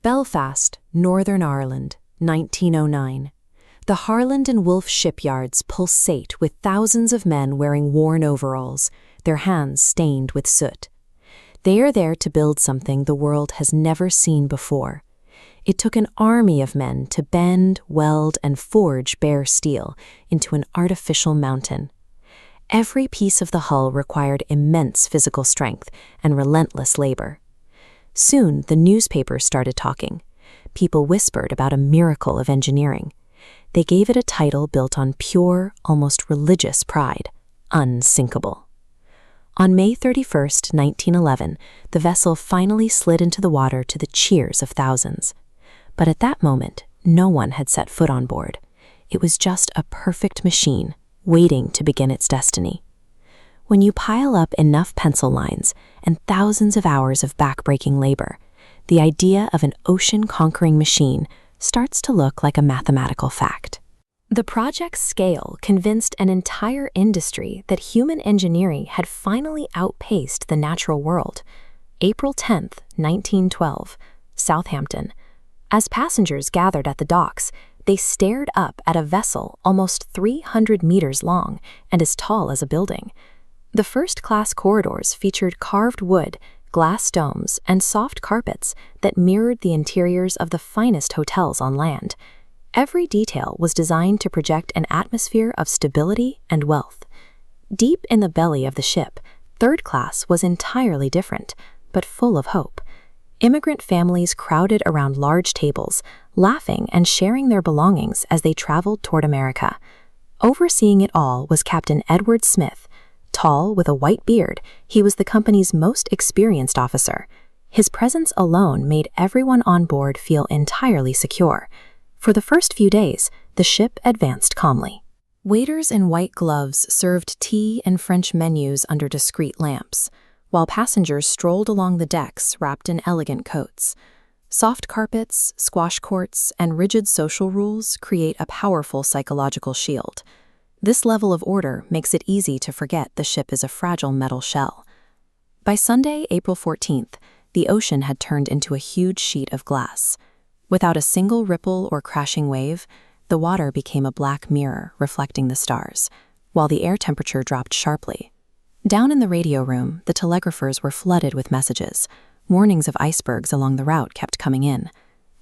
Belfast, Northern Ireland, 1909. The Harland and Wolff shipyards pulsate with thousands of men wearing worn overalls, their hands stained with soot. They are there to build something the world has never seen before. It took an army of men to bend, weld, and forge bare steel into an artificial mountain. Every piece of the hull required immense physical strength and relentless labor. Soon, the newspapers started talking. People whispered about a miracle of engineering. They gave it a title built on pure, almost religious pride: unsinkable. On May 31, 1911, the vessel finally slid into the water to the cheers of thousands. But at that moment, no one had set foot on board. It was just a perfect machine, waiting to begin its destiny. When you pile up enough pencil lines and thousands of hours of backbreaking labor, the idea of an ocean-conquering machine starts to look like a mathematical fact. The project's scale convinced an entire industry that human engineering had finally outpaced the natural world. April 10, 1912, Southampton. As passengers gathered at the docks, they stared up at a vessel almost 300 meters long and as tall as a building. The first-class corridors featured carved wood, glass domes, and soft carpets that mirrored the interiors of the finest hotels on land. Every detail was designed to project an atmosphere of stability and wealth. Deep in the belly of the ship, third class was entirely different, but full of hope. Immigrant families crowded around large tables, laughing and sharing their belongings as they traveled toward America. Overseeing it all was Captain Edward Smith. Tall, with a white beard, he was the company's most experienced officer. His presence alone made everyone on board feel entirely secure. For the first few days, the ship advanced calmly. Waiters in white gloves served tea and French menus under discreet lamps, while passengers strolled along the decks wrapped in elegant coats. Soft carpets, squash courts, and rigid social rules create a powerful psychological shield. This level of order makes it easy to forget the ship is a fragile metal shell. By Sunday, April 14th, the ocean had turned into a huge sheet of glass. Without a single ripple or crashing wave, the water became a black mirror reflecting the stars, while the air temperature dropped sharply. Down in the radio room, the telegraphers were flooded with messages. Warnings of icebergs along the route kept coming in.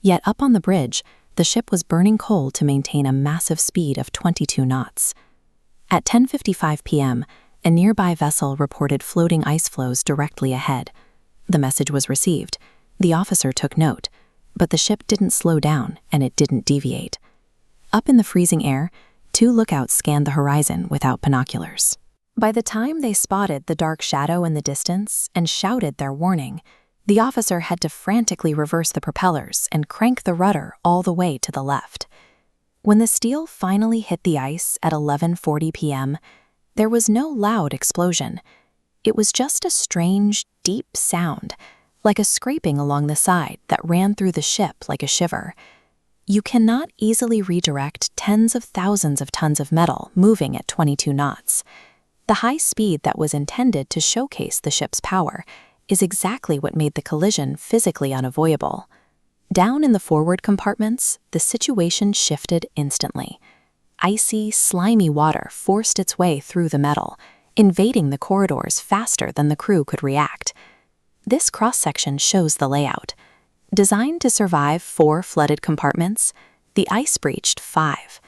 Yet up on the bridge, the ship was burning coal to maintain a massive speed of 22 knots. At 10:55 p.m., a nearby vessel reported floating ice floes directly ahead. The message was received. The officer took note, but the ship didn't slow down and it didn't deviate. Up in the freezing air, two lookouts scanned the horizon without binoculars. By the time they spotted the dark shadow in the distance and shouted their warning, the officer had to frantically reverse the propellers and crank the rudder all the way to the left. When the steel finally hit the ice at 11:40 p.m., there was no loud explosion. It was just a strange, deep sound, like a scraping along the side that ran through the ship like a shiver. You cannot easily redirect tens of thousands of tons of metal moving at 22 knots. The high speed that was intended to showcase the ship's power is exactly what made the collision physically unavoidable. Down in the forward compartments, the situation shifted instantly. Icy, slimy water forced its way through the metal, invading the corridors faster than the crew could react. This cross-section shows the layout. Designed to survive 4 flooded compartments, the ice breached 5.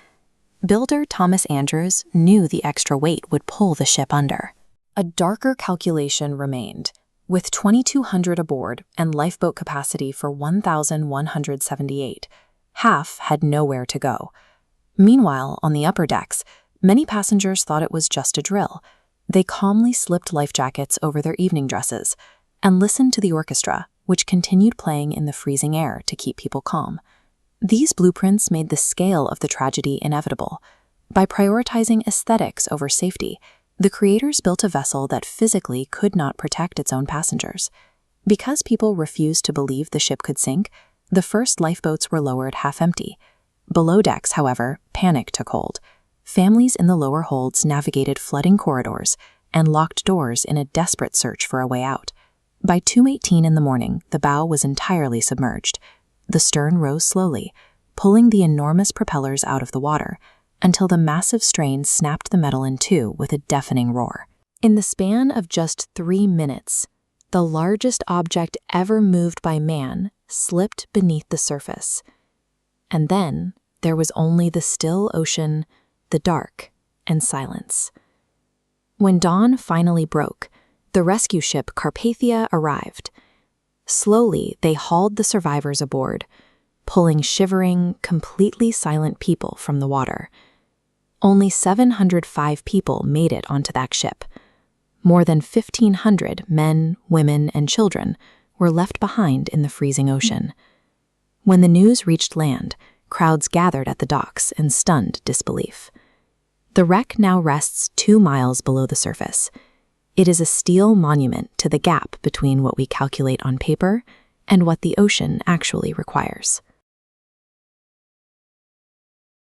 Builder Thomas Andrews knew the extra weight would pull the ship under. A darker calculation remained. With 2,200 aboard and lifeboat capacity for 1,178, half had nowhere to go. Meanwhile, on the upper decks, many passengers thought it was just a drill. They calmly slipped life jackets over their evening dresses and listened to the orchestra, which continued playing in the freezing air to keep people calm. These blueprints made the scale of the tragedy inevitable. By prioritizing aesthetics over safety, the creators built a vessel that physically could not protect its own passengers. Because people refused to believe the ship could sink, the first lifeboats were lowered half-empty. Below decks, however, panic took hold. Families in the lower holds navigated flooding corridors and locked doors in a desperate search for a way out. By 2:18 in the morning, the bow was entirely submerged. The stern rose slowly, pulling the enormous propellers out of the water, until the massive strain snapped the metal in two with a deafening roar. In the span of just 3 minutes, the largest object ever moved by man slipped beneath the surface. And then there was only the still ocean, the dark, and silence. When dawn finally broke, the rescue ship Carpathia arrived. Slowly, they hauled the survivors aboard, pulling shivering, completely silent people from the water. Only 705 people made it onto that ship. More than 1,500 men, women, and children were left behind in the freezing ocean. When the news reached land, crowds gathered at the docks in stunned disbelief. The wreck now rests 2 miles below the surface. It is a steel monument to the gap between what we calculate on paper and what the ocean actually requires.